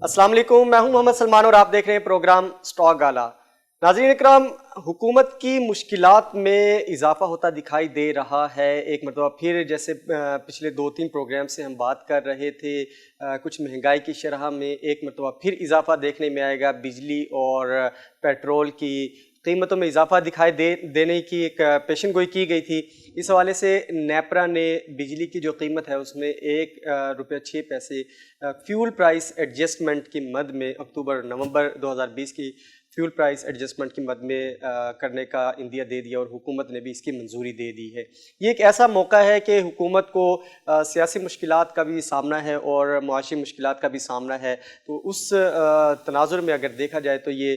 السلام علیکم، میں ہوں محمد سلمان اور آپ دیکھ رہے ہیں پروگرام سٹاک گالا۔ ناظرین اکرام، حکومت کی مشکلات میں اضافہ ہوتا دکھائی دے رہا ہے۔ ایک مرتبہ پھر جیسے پچھلے 2-3 پروگرام سے ہم بات کر رہے تھے، کچھ مہنگائی کی شرح میں ایک مرتبہ پھر اضافہ دیکھنے میں آئے گا۔ بجلی اور پیٹرول کی قیمتوں میں اضافہ دکھائی دینے کی ایک پیشن گوئی کی گئی تھی۔ اس حوالے سے نیپرا نے بجلی کی جو قیمت ہے اس میں 1.06 فیول پرائس ایڈجسٹمنٹ کی مد میں اکتوبر-نومبر 2020 کی فیول پرائس ایڈجسٹمنٹ کی مد میں کرنے کا عندیہ دے دیا اور حکومت نے بھی اس کی منظوری دے دی ہے۔ یہ ایک ایسا موقع ہے کہ حکومت کو سیاسی مشکلات کا بھی سامنا ہے اور معاشی مشکلات کا بھی سامنا ہے، تو اس تناظر میں اگر دیکھا جائے تو یہ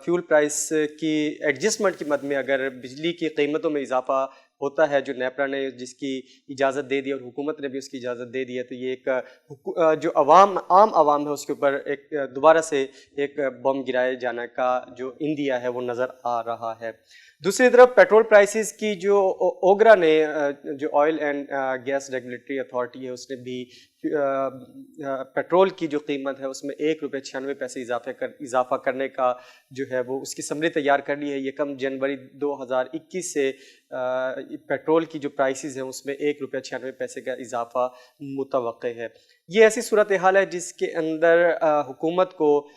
فیول پرائس کی ایڈجسٹمنٹ کی مد میں اگر بجلی کی قیمتوں میں اضافہ ہوتا ہے، جو نیپرا نے جس کی اجازت دے دی اور حکومت نے بھی اس کی اجازت دے دی ہے، تو یہ ایک جو عام عوام ہے اس کے اوپر ایک دوبارہ سے ایک بم گرائے جانے کا جو عندیہ ہے وہ نظر آ رہا ہے۔ دوسری طرف پیٹرول پرائسز کی جو اوگرا نے جو oil and gas regulatory authority ہے اس نے بھی پیٹرول کی جو قیمت ہے اس میں ₹1.96 اضافہ کرنے کا جو ہے وہ اس کی سمری تیار کر لی ہے۔ یکم جنوری 2021 سے پیٹرول کی جو پرائسز ہیں اس میں ₹1.96 کا اضافہ متوقع ہے۔ یہ ایسی صورتحال ہے جس کے اندر حکومت کو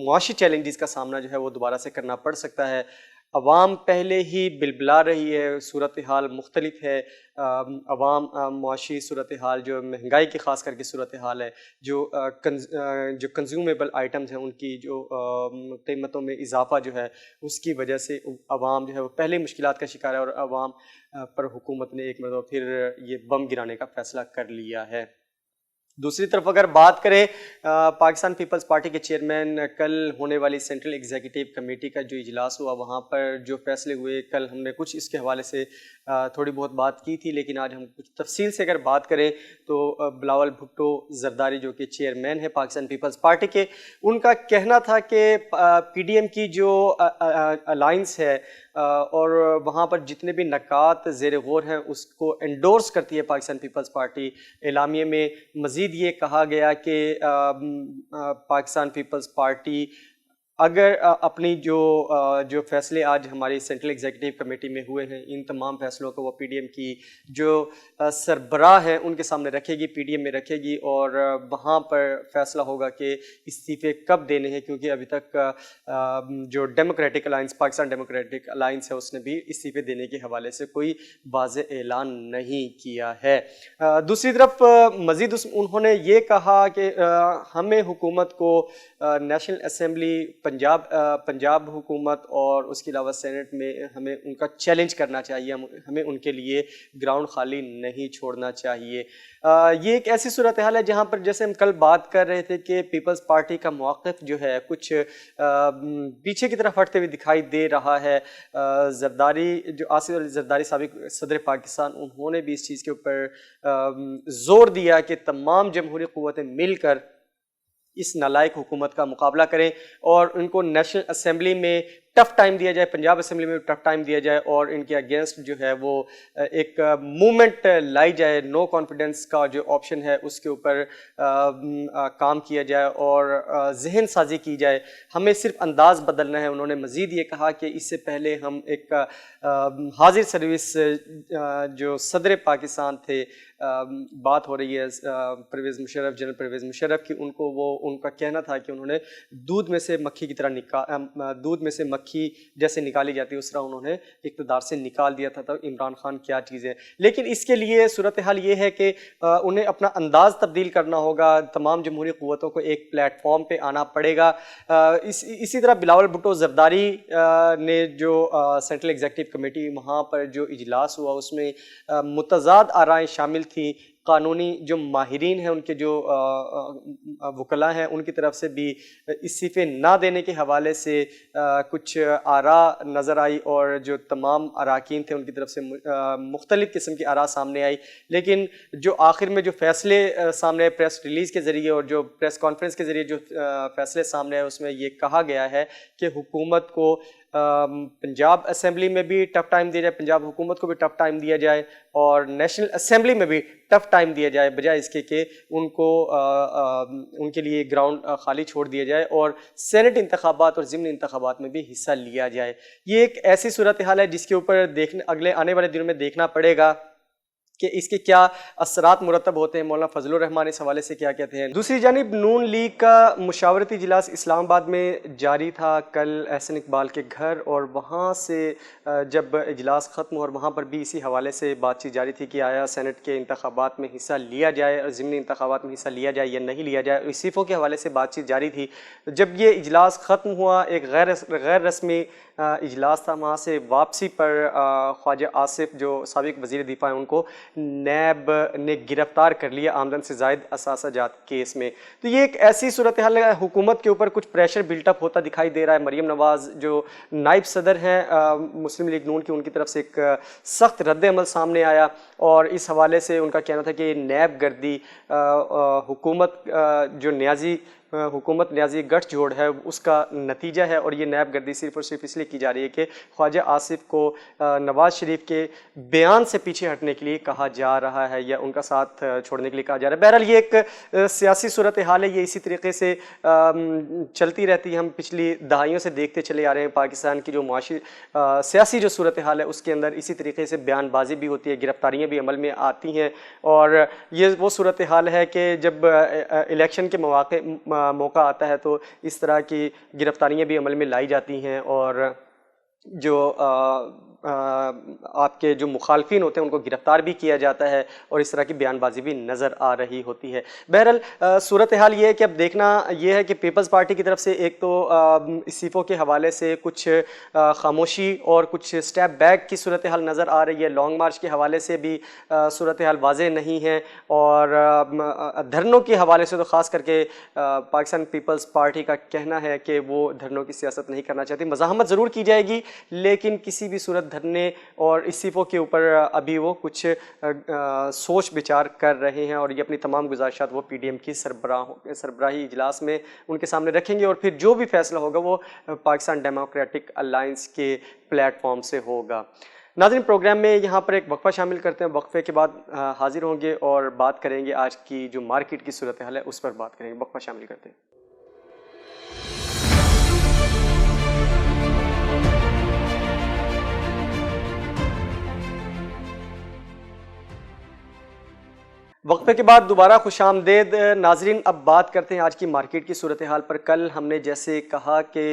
معاشی چیلنجز کا سامنا جو ہے وہ دوبارہ سے کرنا پڑ سکتا ہے۔ عوام پہلے ہی بلبلا رہی ہے، صورتحال مختلف ہے۔ عوام معاشی صورتحال جو مہنگائی کی خاص کر کے صورتحال ہے، جو کنزیومیبل آئٹمز ہیں ان کی جو قیمتوں میں اضافہ جو ہے اس کی وجہ سے عوام جو ہے وہ پہلے مشکلات کا شکار ہے اور عوام پر حکومت نے ایک مرتبہ پھر یہ بم گرانے کا فیصلہ کر لیا ہے۔ دوسری طرف اگر بات کریں پاکستان پیپلز پارٹی کے چیئرمین، کل ہونے والی سینٹرل ایگزیکٹو کمیٹی کا جو اجلاس ہوا وہاں پر جو فیصلے ہوئے، کل ہم نے کچھ اس کے حوالے سے تھوڑی بہت بات کی تھی، لیکن آج ہم کچھ تفصیل سے اگر بات کریں تو بلاول بھٹو زرداری جو کہ چیئرمین ہے پاکستان پیپلز پارٹی کے، ان کا کہنا تھا کہ پی ڈی ایم کی جو الائنس ہے اور وہاں پر جتنے بھی نکات زیر غور ہیں اس کو انڈورس کرتی ہے پاکستان پیپلز پارٹی۔ اعلامیے میں مزید یہ کہا گیا کہ پاکستان پیپلز پارٹی اگر اپنی جو فیصلے آج ہماری سینٹرل ایگزیکٹو کمیٹی میں ہوئے ہیں ان تمام فیصلوں کو وہ پی ڈی ایم کی جو سربراہ ہیں ان کے سامنے رکھے گی، پی ڈی ایم میں رکھے گی اور وہاں پر فیصلہ ہوگا کہ استعفے کب دینے ہیں، کیونکہ ابھی تک جو democratic alliance Pakistan democratic alliance ہے اس نے بھی استعفے دینے کے حوالے سے کوئی واضح اعلان نہیں کیا ہے۔ دوسری طرف مزید انہوں نے یہ کہا کہ ہمیں حکومت کو نیشنل اسمبلی پنجاب حکومت اور اس کے علاوہ سینٹ میں ہمیں ان کا چیلنج کرنا چاہیے، ہمیں ان کے لیے گراؤنڈ خالی نہیں چھوڑنا چاہیے۔ یہ ایک ایسی صورتحال ہے جہاں پر جیسے ہم کل بات کر رہے تھے کہ پیپلز پارٹی کا موقف جو ہے کچھ پیچھے کی طرف ہٹتے ہوئے دکھائی دے رہا ہے۔ زرداری جو آصف علی زرداری سابق صدر پاکستان، انہوں نے بھی اس چیز کے اوپر زور دیا کہ تمام جمہوری قوتیں مل کر اس نالائق حکومت کا مقابلہ کریں اور ان کو نیشنل اسمبلی میں ٹف ٹائم دیا جائے، پنجاب اسمبلی میں ٹف ٹائم دیا جائے اور ان کے اگینسٹ جو ہے وہ ایک موومنٹ لائی جائے، نو کانفیڈنس کا جو آپشن ہے اس کے اوپر کام کیا جائے اور ذہن سازی کی جائے۔ ہمیں صرف انداز بدلنا ہے۔ انہوں نے مزید یہ کہا کہ اس سے پہلے ہم ایک حاضر سروس جو صدر پاکستان تھے، بات ہو رہی ہے پرویز مشرف، جنرل پرویز مشرف کی، ان کا کہنا تھا کہ انہوں نے دودھ میں سے مکھی کی طرح دودھ میں سے مکھی جیسے نکالی جاتی ہے اس طرح انہوں نے اقتدار سے نکال دیا تھا۔ تو عمران خان کیا چیز ہے، لیکن اس کے لیے صورتحال یہ ہے کہ انہیں اپنا انداز تبدیل کرنا ہوگا، تمام جمہوری قوتوں کو ایک پلیٹ فارم پہ آنا پڑے گا۔ اسی طرح بلاول بھٹو زرداری نے جو سینٹرل ایگزیکٹو کمیٹی وہاں پر جو اجلاس ہوا اس میں متضاد آرائیں شامل تھیں۔ قانونی جو ماہرین ہیں، ان کے جو وکلاء ہیں، ان کی طرف سے بھی استعفے نہ دینے کے حوالے سے کچھ آراء نظر آئی اور جو تمام اراکین تھے ان کی طرف سے مختلف قسم کی آراء سامنے آئی، لیکن جو آخر میں جو فیصلے سامنے پریس ریلیز کے ذریعے اور جو پریس کانفرنس کے ذریعے جو فیصلے سامنے آئے اس میں یہ کہا گیا ہے کہ حکومت کو پنجاب اسمبلی میں بھی ٹف ٹائم دیا جائے، پنجاب حکومت کو بھی ٹف ٹائم دیا جائے، اور نیشنل اسمبلی میں بھی ٹف ٹائم دیا جائے، بجائے اس کے کہ ان کو ان کے لیے گراؤنڈ خالی چھوڑ دیا جائے اور سینٹ انتخابات اور ضمنی انتخابات میں بھی حصہ لیا جائے۔ یہ ایک ایسی صورتحال ہے جس کے اوپر اگلے آنے والے دنوں میں دیکھنا پڑے گا کہ اس کے کیا اثرات مرتب ہوتے ہیں۔ مولانا فضل الرحمان اس حوالے سے کیا کہتے ہیں۔ دوسری جانب نون لیگ کا مشاورتی اجلاس اسلام آباد میں جاری تھا کل احسن اقبال کے گھر، اور وہاں سے جب اجلاس ختم اور وہاں پر بھی اسی حوالے سے بات چیت جاری تھی کہ آیا سینٹ کے انتخابات میں حصہ لیا جائے اور ضمنی انتخابات میں حصہ لیا جائے یا نہیں لیا جائے، استعفوں کے حوالے سے بات چیت جاری تھی۔ جب یہ اجلاس ختم ہوا، ایک غیر رسمی اجلاس تھا، وہاں سے واپسی پر خواجہ آصف جو سابق وزیر دفاع ہیں ان کو نیب نے گرفتار کر لیا آمدن سے زائد اثاثہ جات کیس میں۔ تو یہ ایک ایسی صورتحال ہے، حکومت کے اوپر کچھ پریشر بلٹ اپ ہوتا دکھائی دے رہا ہے۔ مریم نواز جو نائب صدر ہیں مسلم لیگ نون کی، ان کی طرف سے ایک سخت رد عمل سامنے آیا، اور اس حوالے سے ان کا کہنا تھا کہ نیب گردی حکومت جو نیازی گٹھ جوڑ ہے اس کا نتیجہ ہے، اور یہ نیب گردی صرف اور صرف اس لیے کی جا رہی ہے کہ خواجہ آصف کو نواز شریف کے بیان سے پیچھے ہٹنے کے لیے کہا جا رہا ہے یا ان کا ساتھ چھوڑنے کے لیے کہا جا رہا ہے۔ بہرحال یہ ایک سیاسی صورتحال ہے، یہ اسی طریقے سے چلتی رہتی ہے۔ ہم پچھلی دہائیوں سے دیکھتے چلے آ رہے ہیں پاکستان کی جو معاشی سیاسی جو صورتحال ہے اس کے اندر اسی طریقے سے بیان بازی بھی ہوتی ہے، گرفتاریاں بھی عمل میں آتی ہیں، اور یہ وہ صورتحال ہے کہ جب الیکشن کے موقع آتا ہے تو اس طرح کی گرفتاریاں بھی عمل میں لائی جاتی ہیں، اور جو آپ کے جو مخالفین ہوتے ہیں ان کو گرفتار بھی کیا جاتا ہے، اور اس طرح کی بیان بازی بھی نظر آ رہی ہوتی ہے۔ بہرحال صورتحال یہ ہے کہ اب دیکھنا یہ ہے کہ پیپلز پارٹی کی طرف سے ایک تو استعفوں کے حوالے سے کچھ خاموشی اور کچھ سٹیپ بیک کی صورتحال نظر آ رہی ہے، لانگ مارچ کے حوالے سے بھی صورتحال واضح نہیں ہے، اور دھرنوں کے حوالے سے تو خاص کر کے پاکستان پیپلز پارٹی کا کہنا ہے کہ وہ دھرنوں کی سیاست نہیں کرنا چاہتی۔ مزاحمت ضرور کی جائے گی لیکن کسی بھی صورت دھرنے اور استعفوں کے اوپر ابھی وہ کچھ سوچ بچار کر رہے ہیں، اور یہ اپنی تمام گزارشات وہ پی ڈی ایم کی سربراہی اجلاس میں ان کے سامنے رکھیں گے، اور پھر جو بھی فیصلہ ہوگا وہ پاکستان ڈیموکریٹک الائنس کے پلیٹ فارم سے ہوگا۔ ناظرین، پروگرام میں یہاں پر ایک وقفہ شامل کرتے ہیں، وقفے کے بعد حاضر ہوں گے اور بات کریں گے آج کی جو مارکیٹ کی صورتحال ہے اس پر بات کریں گے۔ وقفہ شامل کرتے ہیں۔ وقفے کے بعد دوبارہ خوش آمدید ناظرین۔ اب بات کرتے ہیں آج کی مارکیٹ کی صورتحال پر۔ کل ہم نے جیسے کہا کہ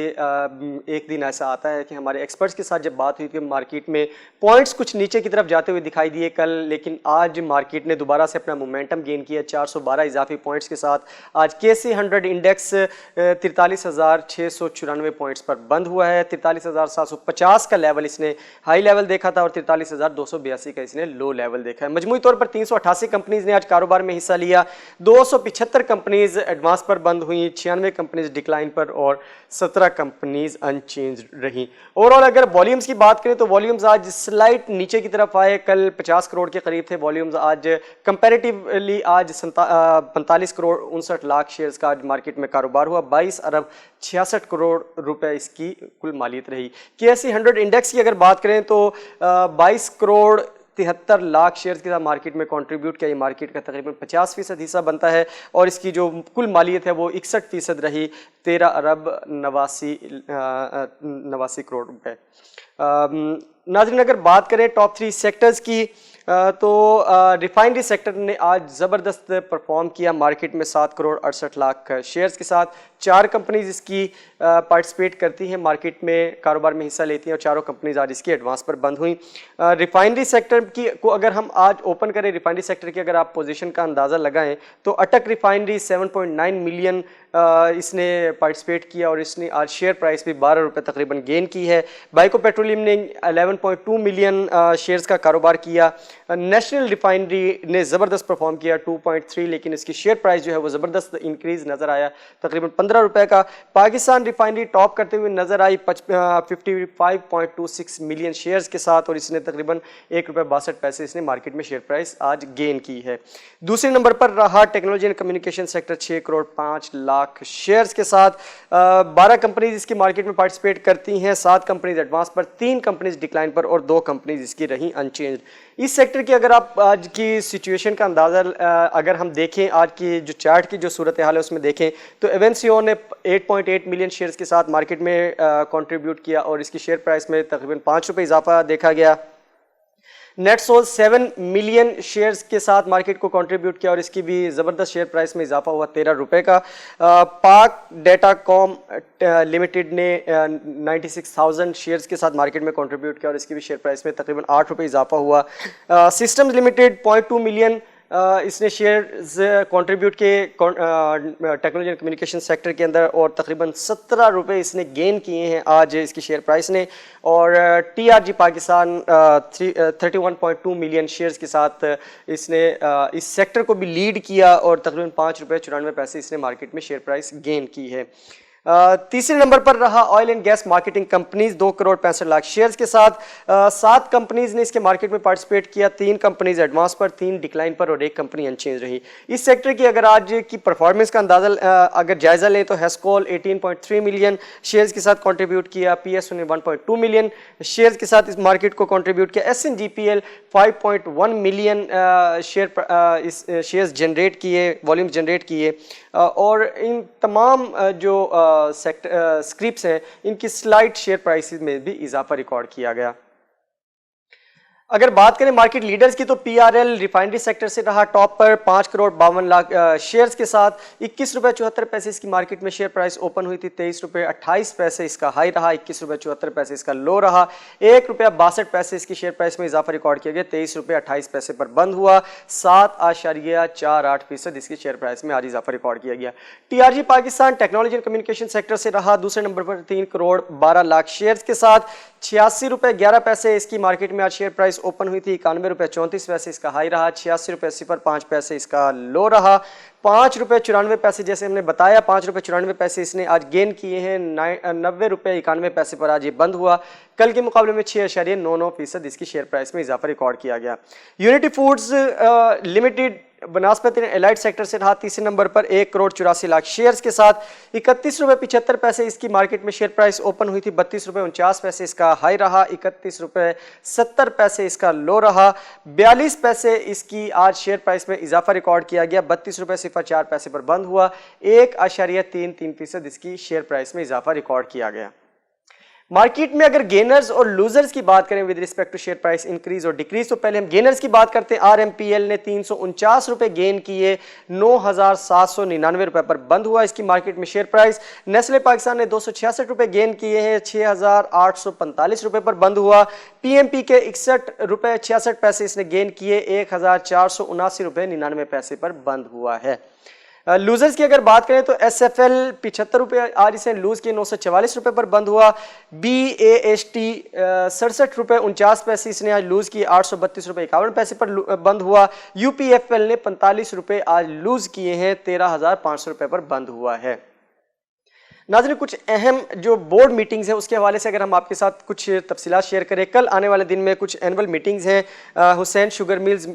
ایک دن ایسا آتا ہے کہ ہمارے ایکسپرٹس کے ساتھ جب بات ہوئی تھی مارکیٹ میں پوائنٹس کچھ نیچے کی طرف جاتے ہوئے دکھائی دیے کل، لیکن آج مارکیٹ نے دوبارہ سے اپنا مومنٹم گین کیا 412 اضافی پوائنٹس کے ساتھ۔ آج KSE 100 انڈیکس 43,694 پوائنٹس پر بند ہوا ہے۔ 43,750 کا لیول اس نے ہائی لیول دیکھا تھا، اور 43,282 کا اس نے لو لیول دیکھا ہے۔ مجموعی طور پر 388 کمپنیز نے کاروبار میں حصہ لیا، 275 کمپنیز ایڈوانس پر بند ہوئیں، 96 کمپنیز ڈکلائن پر اور 17 کمپنیز ان چینج رہیں۔ اوورآل اگر والیومز کی بات کریں تو والیومز آج سلائٹ نیچے کی طرف آئے، کل 50 کروڑ کے قریب تھے والیومز، آج کمپیریٹیولی آج 45 کروڑ 59 لاکھ شیئرز کا آج مارکیٹ میں کاروبار ہوا، 22 ارب 66 کروڑ روپے اس کی کل مالیت رہی۔ KSE 100 انڈیکس کی اگر بات کریں تو 22 کروڑ 73 لاکھ شیئرز کے ساتھ مارکیٹ میں کنٹریبیوٹ کیا، یہ مارکیٹ کا تقریباً 50% حصہ بنتا ہے، اور اس کی جو کل مالیت ہے وہ 61% رہی، 13 ارب 89 کروڑ روپے۔ ناظرین، اگر بات کریں ٹاپ 3 سیکٹرز کی تو ریفائنری سیکٹر نے آج زبردست پرفارم کیا مارکیٹ میں 7 کروڑ 68 لاکھ شیئرز کے ساتھ۔ 4 کمپنیز اس کی پارٹیسپیٹ کرتی ہیں، مارکیٹ میں کاروبار میں حصہ لیتی ہیں، اور چاروں کمپنیز آج اس کی ایڈوانس پر بند ہوئیں۔ ریفائنری سیکٹر کی کو اگر ہم آج اوپن کریں، ریفائنری سیکٹر کی اگر آپ پوزیشن کا اندازہ لگائیں تو اٹک ریفائنری 7.9 ملین اس نے پارٹیسپیٹ کیا، اور اس نے آج شیئر پرائس بھی 12 روپے تقریباً گین کی ہے۔ بائیکو پیٹرولیم نے 11.2 ملین شیئرز کا کاروبار کیا، نیشنل ریفائنری نے زبردست پرفارم کیا 2.3، لیکن اس کی شیئر پرائس جو ہے وہ زبردست انکریز نظر آیا تقریباً 15 روپے کا. پاکستان ریفائنری ٹاپ کرتے ہوئے نظر آئی 55.26 ملین شیئرز کے ساتھ، اور اس نے تقریباً 1 روپے 62 پیسے اس نے مارکیٹ میں شیئر پرائس آج گین کی ہے. دوسرے نمبر پر رہا technology and communication sector 6 crore 5 lakh shares کے ساتھ. 12 کمپنیز اس کی مارکیٹ میں پارٹیسپیٹ کرتی ہیں، 7 کمپنیز ایڈوانس پر، 3 کمپنیز ڈکلائن پر اور 2 کمپنیز اس کی رہیں انچینجڈ. اس سیکٹر کی اگر آپ آج کی سچویشن کا اندازہ اگر ہم دیکھیں، آج کی جو چارٹ کی جو صورتحال ہے اس میں دیکھیں تو ایونسیو نے 8.8 ملین شیئرز کے ساتھ مارکیٹ میں کنٹریبیوٹ کیا اور اس کی شیئر پرائس میں تقریباً 5 روپے اضافہ دیکھا گیا. نیٹ سول 7 ملین شیئرز کے ساتھ مارکیٹ کو کنٹریبیوٹ کیا اور اس کی بھی زبردست شیئر پرائس میں اضافہ ہوا 13 روپے کا. پاک ڈیٹا کام لمیٹڈ نے 96,000 شیئرز کے ساتھ مارکیٹ میں کنٹریبیوٹ کیا اور اس کی بھی شیئر پرائس میں تقریباً 8 روپے اضافہ ہوا. سسٹمز لمیٹڈ 0.2 ملین اس نے شیئرز کنٹریبیوٹ کیے ٹیکنالوجی اینڈ کمیونیکیشن سیکٹر کے اندر اور تقریباً 17 روپے اس نے گین کیے ہیں آج اس کی شیئر پرائس نے. اور T R G Pakistan 31.2 million shares کے ساتھ اس نے اس سیکٹر کو بھی لیڈ کیا اور تقریباً 5 روپے 94 پیسے اس نے مارکیٹ میں شیئر پرائس گین کی ہے. تیسرے نمبر پر رہا oil and gas marketing companies 2 crore 65 lakh shares کے ساتھ. 7 کمپنیز نے اس کے مارکیٹ میں پارٹیسپیٹ کیا، 3 کمپنیز ایڈوانس پر، 3 ڈکلائن پر اور 1 کمپنی انچینج رہی. اس سیکٹر کی اگر آج کی پرفارمنس کا اندازہ اگر جائزہ لیں تو ہیسکول 18.3 ملین شیئرز کے ساتھ کنٹریبیوٹ کیا، پی ایس نے 1.2 ملین شیئرز کے ساتھ اس مارکیٹ کو کنٹریبیوٹ کیا، S N G P L 5.1 million shares generate کیے، والیوم جنریٹ کیے. اور ان تمام جو اسکرپس ہیں ان کی سلائٹ شیئر پرائسز میں بھی اضافہ ریکارڈ کیا گیا. اگر بات کریں مارکیٹ لیڈرز کی تو P R L refinery sector سے رہا ٹاپ پر 5 کروڑ 52 لاکھ شیئرز کے ساتھ. 21 روپے 74 پیسے اس کی مارکیٹ میں شیئر پرائس اوپن ہوئی تھی، 23 روپے 28 پیسے اس کا ہائی رہا، 21 روپے 74 پیسے اس کا لو رہا. 1 روپیہ 62 پیسے اس کی شیئر پرائس میں اضافہ ریکارڈ کیا گیا، 23 روپے 28 پیسے پر بند ہوا. 7.48% اس کی شیئر پرائس میں آج اضافہ ریکارڈ کیا گیا. T R G Pakistan technology and communication sector سے رہا دوسرے نمبر پر 3 کروڑ 12 لاکھ شیئرز کے ساتھ. 86 روپے 11 پیسے اس کی مارکیٹ میں آج شیئر پرائس اوپن ہوئی تھی، 91 روپے 34 پیسے اس کا ہائی رہا، 86 روپے 05 پیسے اس کا لو رہا. 5 روپے 94 پیسے جیسے ہم نے بتایا 5 روپے 94 پیسے اس نے آج گین کیے ہیں، 90 روپے 91 پیسے پر آج یہ بند ہوا. کل کے مقابلے میں 6.99% اس کی شیئر پرائس میں اضافہ ریکارڈ کیا گیا. Unity foods limited banaspati allied sector سے رہا تیسرے نمبر پر 1 کروڑ 84 لاکھ شیئرز کے ساتھ. 31 روپے 75 پیسے اس کی مارکیٹ میں شیئر پرائس اوپن ہوئی تھی، 32 روپے 49 پیسے اس کا ہائی رہا، 31 روپے 70 پیسے اس کا لو رہا. 42 پیسے اس کی آج شیئر پرائس میں اضافہ ریکارڈ کیا گیا، 32 روپے 04 پیسے پر بند ہوا. 1.33% اس کی شیئر پرائس میں اضافہ ریکارڈ کیا گیا. مارکیٹ میں اگر گینرز اور لوزرز کی بات کریں with respect to share price increase اور ڈیکریز تو پہلے ہم گینرز کی بات کرتے ہیں. آر ایم پی ایل نے 349 روپے گین کیے، 9,799 روپے پر بند ہوا اس کی مارکیٹ میں شیئر پرائس. نیسلے پاکستان نے 266 روپے گین کیے ہیں، 6,845 روپے پر بند ہوا. پی ایم پی کے 61 روپے 66 پیسے اس نے گین کیے، 1,479 روپے 99 پیسے پر بند ہوا ہے. لوزرز کی اگر بات کریں تو ایس ایف ایل 75 روپے آج اسے لوز کیے، 944 روپے پر بند ہوا. بی اے ایس ٹی 67 روپے 49 پیسے اس نے آج لوز کیے، 832 روپے 51 پیسے پر بند ہوا. یو پی ایف ایل نے 45 روپے آج لوز کیے ہیں، 13,500 روپے پر بند ہوا ہے. ناظرین کچھ اہم جو بورڈ میٹنگز ہیں اس کے حوالے سے اگر ہم آپ کے ساتھ کچھ تفصیلات شیئر کریں. کل آنے والے دن میں کچھ اینول میٹنگز ہیں. حسین شوگر میلز،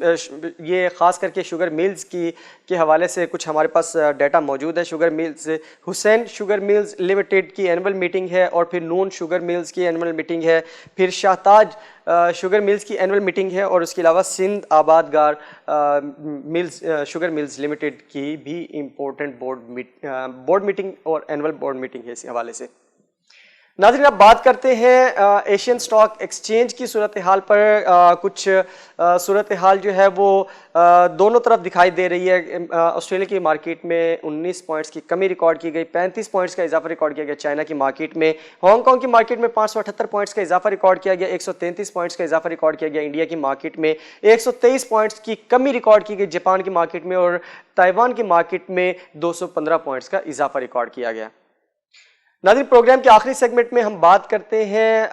یہ خاص کر کے شوگر میلز کے حوالے سے کچھ ہمارے پاس ڈیٹا موجود ہے. شوگر میلز حسین شوگر میلز لمیٹڈ کی اینول میٹنگ ہے اور پھر نون شوگر میلز کی اینول میٹنگ ہے، پھر شاہتاج شوگر میلز کی اینول میٹنگ ہے اور اس کے علاوہ سندھ آباد گار میلز شوگر میلز لمیٹڈ کی بھی امپورٹنٹ بورڈ میٹنگ اور اینول بورڈ میٹنگ ہے. اس حوالے سے ناظرین اب بات کرتے ہیں ایشین سٹاک ایکسچینج کی صورتحال پر. کچھ صورتحال جو ہے وہ دونوں طرف دکھائی دے رہی ہے. آسٹریلیا کی مارکیٹ میں 19 پوائنٹس کی کمی ریکارڈ کی گئی، 35 پوائنٹس کا اضافہ ریکارڈ کیا گیا چائنا کی مارکیٹ میں. ہانگ کانگ کی مارکیٹ میں 578 پوائنٹس کا اضافہ ریکارڈ کیا گیا، 133 پوائنٹس کا اضافہ ریکارڈ کیا گیا انڈیا کی مارکیٹ میں. 123 پوائنٹس کی کمی ریکارڈ کی گئی جاپان کی مارکیٹ میں اور تائیوان کی مارکیٹ میں 215 پوائنٹس کا اضافہ ریکارڈ کیا گیا. ناظرین پروگرام کے آخری سیگمنٹ میں ہم بات کرتے ہیں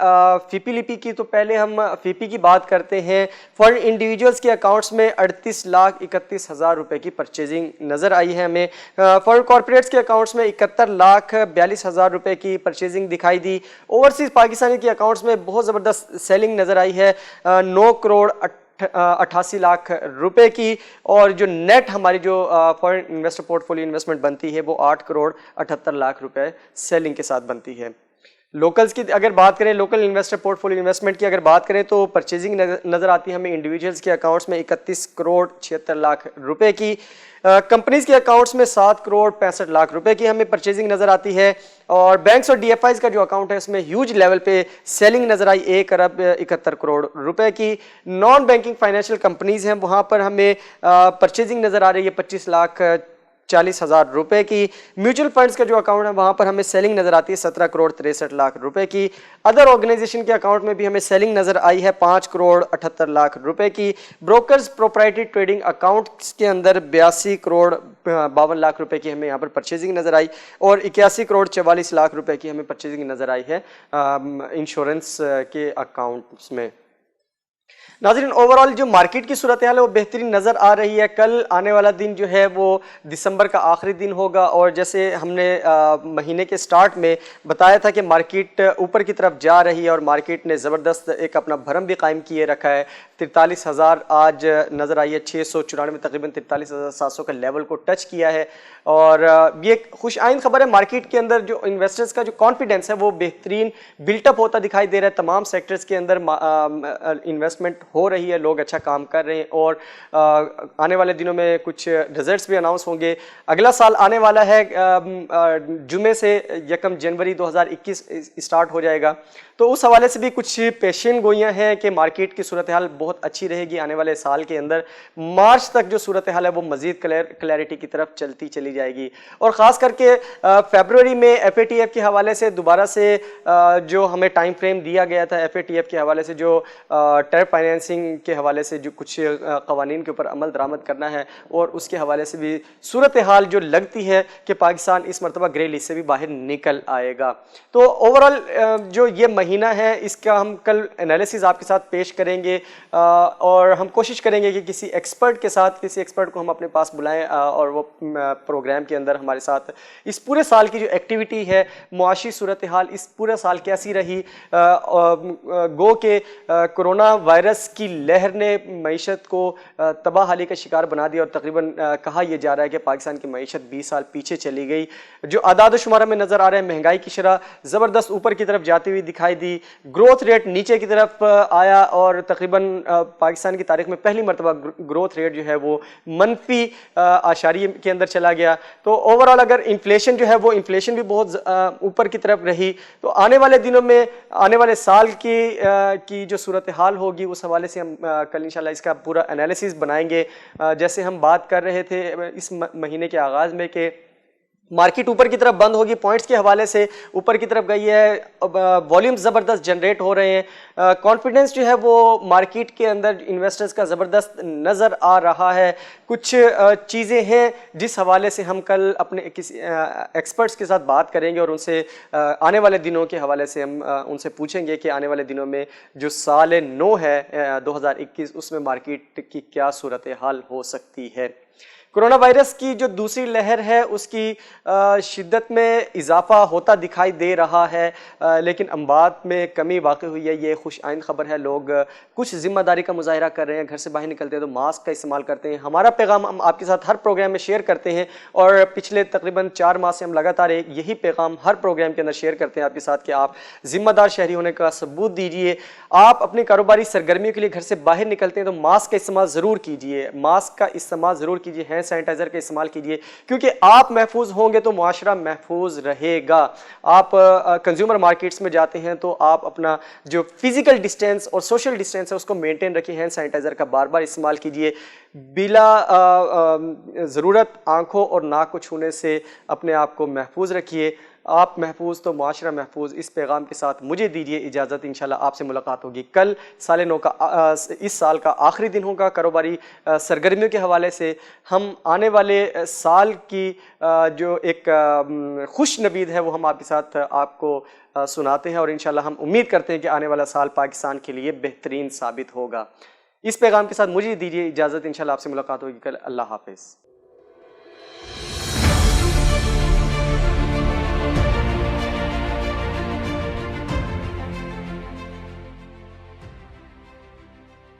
فی پی لیپی کی. تو پہلے ہم فی پی کی بات کرتے ہیں. فار انڈیویجولز کے اکاؤنٹس میں 38,31,000 روپے کی پرچیزنگ نظر آئی ہے ہمیں. فار کارپوریٹس کے اکاؤنٹس میں 71,42,000 روپے کی پرچیزنگ دکھائی دی. اوورسیز پاکستانی کے اکاؤنٹس میں بہت زبردست سیلنگ نظر آئی ہے 9,88,00,000 روپے کی. اور جو نیٹ ہماری جو foreign investor port folio investment بنتی ہے وہ 8,78,00,000 روپے سیلنگ کے ساتھ بنتی ہے. لوکلز کی اگر بات کریں، local investor port folio investment کی اگر بات کریں تو پرچیزنگ نظر آتی ہے ہمیں انڈیویجولز کے اکاؤنٹس میں 31,76,00,000 روپے کی. کمپنیز کے اکاؤنٹس میں 7,65,00,000 روپے کی ہمیں پرچیزنگ نظر آتی ہے. اور بینکس اور ڈی ایف آئیز کا جو اکاؤنٹ ہے اس میں ہیوج لیول پہ سیلنگ نظر آئی 1,71,00,00,000 روپے کی. نان بینکنگ فائنینشیل کمپنیز ہیں وہاں پر ہمیں پرچیزنگ نظر آ رہی ہے 25,40,000 روپے کی. میوچل فنڈز کا جو اکاؤنٹ ہے وہاں پر ہمیں سیلنگ نظر آتی ہے 17,63,00,000 روپے کی. ادر آرگنائزیشن کے اکاؤنٹ میں بھی ہمیں سیلنگ نظر آئی ہے 5,78,00,000 روپے کی. بروکرز پروپرائٹری ٹریڈنگ اکاؤنٹس کے اندر 82,52,00,000 روپے کی ہمیں یہاں پر پرچیزنگ نظر آئی. اور 81,44,00,000 روپے کی ہمیں پرچیزنگ نظر آئی ہے انشورنس کے اکاؤنٹس میں. ناظرین اوورال جو مارکیٹ کی صورتحال ہے وہ بہترین نظر آ رہی ہے. کل آنے والا دن جو ہے وہ دسمبر کا آخری دن ہوگا اور جیسے ہم نے مہینے کے سٹارٹ میں بتایا تھا کہ مارکیٹ اوپر کی طرف جا رہی ہے اور مارکیٹ نے زبردست ایک اپنا بھرم بھی قائم کیے رکھا ہے. 43,000 آج نظر آئی ہے, 694 تقریباً 43,700 کا لیول کو ٹچ کیا ہے. اور یہ ایک خوش آئند خبر ہے. مارکیٹ کے اندر جو انویسٹرز کا جو کانفیڈنس ہے وہ بہترین بلٹ اپ ہوتا دکھائی دے رہا ہے. تمام سیکٹرز کے اندر انویسٹمنٹ ہو رہی ہے, لوگ اچھا کام کر رہے ہیں اور آنے والے دنوں میں کچھ ریزلٹس بھی اناؤنس ہوں گے. اگلا سال آنے والا ہے جمعے سے 1 جنوری 2021 اسٹارٹ ہو جائے گا. تو اس حوالے سے بھی کچھ پیشین گوئیاں ہیں کہ مارکیٹ کی صورتحال بہت اچھی رہے گی آنے والے سال کے اندر. مارچ تک جو صورتحال ہے وہ مزید کلیئرٹی کی طرف چلتی چلی جائے گی. اور خاص کر کے فیبروری میں ایف اے ٹی ایف کے حوالے سے دوبارہ سے جو ہمیں ٹائم فریم دیا گیا تھا, ایف اے ٹی ایف کے حوالے سے جو ٹیرف فائنینسنگ کے حوالے سے جو کچھ قوانین کے اوپر عمل درآمد کرنا ہے, اور اس کے حوالے سے بھی صورتحال جو لگتی ہے کہ پاکستان اس مرتبہ گرے لسٹ سے بھی باہر نکل آئے گا. تو اوورال جو یہ مہینہ ہے اس کا ہم کل انالیسز آپ کے ساتھ پیش کریں گے اور ہم کوشش کریں گے کہ کسی ایکسپرٹ کو ہم اپنے پاس بلائیں اور وہ پروگرام کے اندر ہمارے ساتھ اس پورے سال کی جو ایکٹیویٹی ہے, معاشی صورتحال اس پورے سال کیسی رہی. گو کہ کرونا وائرس کی لہر نے معیشت کو تباہ حالی کا شکار بنا دیا اور تقریباً کہا یہ جا رہا ہے کہ پاکستان کی معیشت 20 سال پیچھے چلی گئی. جو اعداد و شمارہ میں نظر آ رہے ہیں, مہنگائی کی شرح زبردست اوپر کی طرف جاتی ہوئی دکھائی دی, گروتھ ریٹ نیچے کی طرف آیا اور تقریباً پاکستان کی تاریخ میں پہلی مرتبہ گروتھ ریٹ جو ہے وہ منفی اعشاریے کے اندر چلا گیا. تو اوورال اگر انفلیشن جو ہے وہ انفلیشن بھی بہت اوپر کی طرف رہی. تو آنے والے دنوں میں آنے والے سال کی جو صورتحال ہوگی اس حوالے سے ہم کل انشاءاللہ اس کا پورا انالیسز بنائیں گے. جیسے ہم بات کر رہے تھے اس مہینے کے آغاز میں کہ مارکیٹ اوپر کی طرف بند ہوگی, پوائنٹس کے حوالے سے اوپر کی طرف گئی ہے, والیوم زبردست جنریٹ ہو رہے ہیں, کانفیڈنس جو ہے وہ مارکیٹ کے اندر انویسٹرز کا زبردست نظر آ رہا ہے. کچھ چیزیں ہیں جس حوالے سے ہم کل اپنے کسی ایکسپرٹس کے ساتھ بات کریں گے اور ان سے آنے والے دنوں کے حوالے سے ہم ان سے پوچھیں گے کہ آنے والے دنوں میں جو سال نو ہے 2021 اس میں مارکیٹ کی کیا صورتحال ہو سکتی ہے. کرونا وائرس کی جو دوسری لہر ہے اس کی شدت میں اضافہ ہوتا دکھائی دے رہا ہے, لیکن اموات میں کمی واقع ہوئی ہے. یہ خوش آئند خبر ہے. لوگ کچھ ذمہ داری کا مظاہرہ کر رہے ہیں, گھر سے باہر نکلتے ہیں تو ماسک کا استعمال کرتے ہیں. ہمارا پیغام ہم آپ کے ساتھ ہر پروگرام میں شیئر کرتے ہیں اور پچھلے تقریباً 4 ماہ سے ہم لگاتار یہی پیغام ہر پروگرام کے اندر شیئر کرتے ہیں آپ کے ساتھ کہ آپ ذمہ دار شہری ہونے کا ثبوت دیجیے. آپ اپنی کاروباری سرگرمیوں کے لیے گھر سے باہر نکلتے ہیں تو ماسک کا استعمال ضرور کیجیے, ماسک کا استعمال ضرور کیجیے, ہینڈ سینیٹائزر کا استعمال کیجیے, کیونکہ آپ محفوظ ہوں گے تو معاشرہ محفوظ رہے گا. آپ کنزیومر مارکیٹس میں جاتے ہیں تو آپ اپنا جو فزیکل ڈسٹینس اور سوشل ڈسٹینس ہے اس کو مینٹین رکھیے. ہینڈ سینیٹائزر کا بار بار استعمال کیجیے. بلا ضرورت آنکھوں اور ناک کو چھونے سے اپنے آپ کو محفوظ رکھیے. آپ محفوظ تو معاشرہ محفوظ، اس پیغام کے ساتھ مجھے دیجیے اجازت، انشاءاللہ آپ سے ملاقات ہوگی کل۔ سال نو کا اس سال کا آخری دن ہوگا کاروباری سرگرمیوں کے حوالے سے۔ ہم آنے والے سال کی جو ایک خوش نوید ہے وہ ہم آپ کے ساتھ آپ کو سناتے ہیں، اور انشاءاللہ ہم امید کرتے ہیں کہ آنے والا سال پاکستان کے لیے بہترین ثابت ہوگا۔ اس پیغام کے ساتھ مجھے دیجیے اجازت، انشاءاللہ آپ سے ملاقات ہوگی کل۔ اللہ حافظ۔